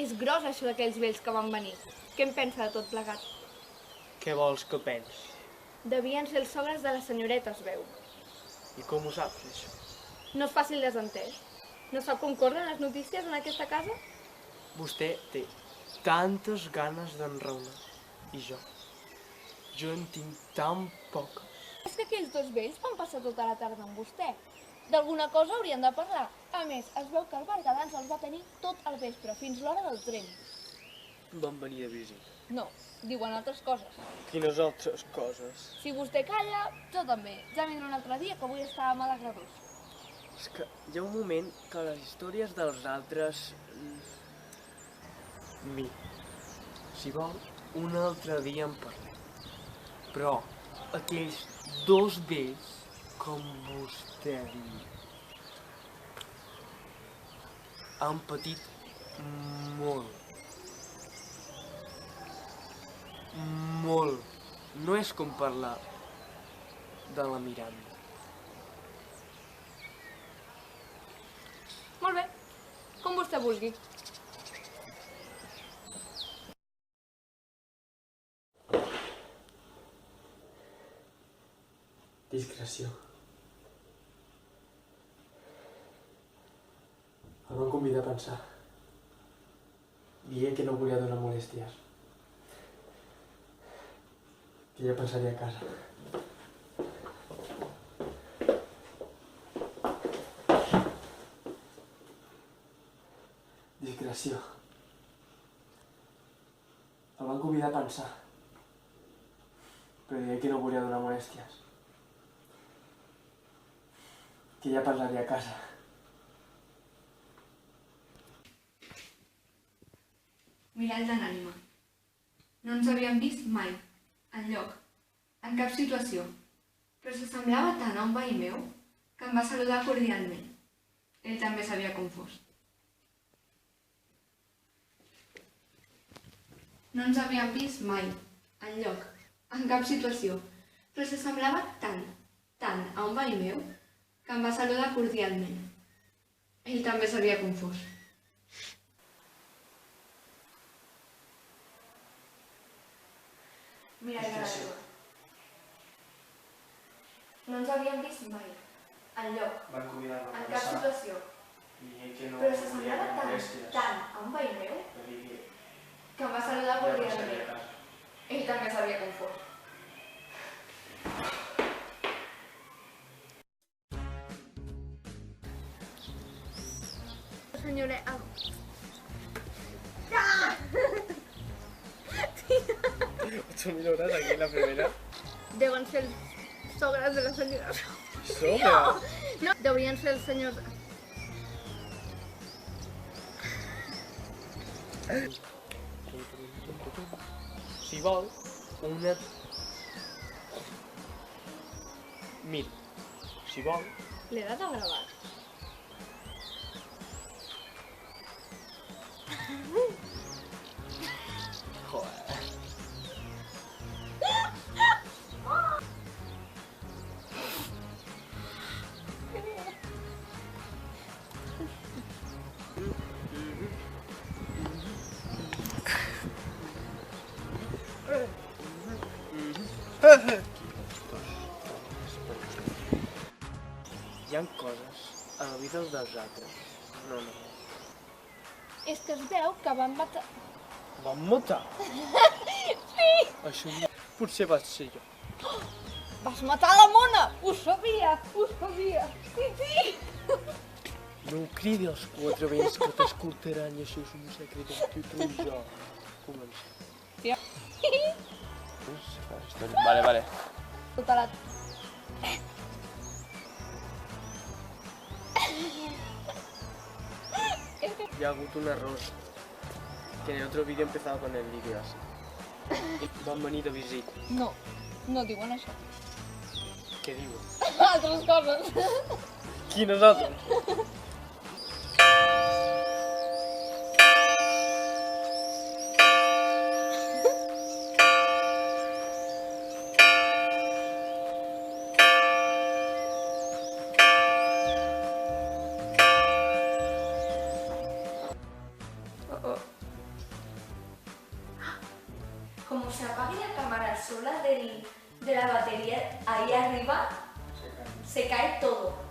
És gros això d'aquells vells que van venir. Què en pensa de tot plegat? Què vols que pensi? Devien ser els sogres de la senyoreta, es veu. I com ho saps, això? No és fàcil desentès. No sap com corren les notícies en aquesta casa? Vostè té tantes ganes d'enraonar. I jo? Jo en tinc tan poques. És que aquells dos vells van passar tota la tarda amb vostè. D'alguna cosa haurien de parlar. A més, es veu que el Berguedà els va tenir tot el vespre, fins l'hora del tren. Van venir de visita. No, diuen altres coses. Quines altres coses? Si vostè calla, jo també. Ja vindré un altre dia, que avui estàvem alegradors. És que hi ha un moment que les històries dels altres... Si vol, un altre dia en parlem. Però aquells dos vells, com vostè diu, han patit molt. Molt. No és com parlar de la Miranda. Molt bé, com vostè vulgui. Discreció. El van convidar a pensar. Digué que no volia donar molèsties. Que ja pensaria a casa. Discreció. El van convidar a pensar. Però digué que no volia donar molèsties. Que ja parlaria a casa. Mirall de l'ànima. No ens havíem vist mai, enlloc, en cap situació, però s'assemblava tant a un veí meu que em va saludar cordialment. Ell també s'havia confós. No ens havíem vist mai, enlloc, en cap situació, però s'assemblava tant a un veí meu que em va saludar cordialment. Ell també s'havia confós. Mirall de l'ànima. No ens havíem vist mai, enlloc, Van convidar-me a en cap situació, però s'assemblava tant a un veí meu que em va saludar cordialment. Ell també s'havia confós. Senyora... 8.000 horas aquí en la primera. Deuen ser els sogres de la senyora... Sobra! No, deurien ser els senyors... Si vol, una... Mira, si vol... L'he de gravar. Joder. Hi ha coses a la vida dels altres. No. És que es veu que van matar... Van matar? Sí! Això potser vaig ser jo. Vas matar la mona! Ho sabia! Sí, sí! No ho cridi als 4 vents que t'escoltaran i això és un secret entre tu i jo. Comencem. Ja. Vale. Tota la... Ya ha habido un error. Que en el otro vídeo empezaba con el vídeo así. Van venir de visita. No diuen això. Què diu? Altres coses. Quines altres? se apague la cámara sola de la batería ahí arriba, se cae todo.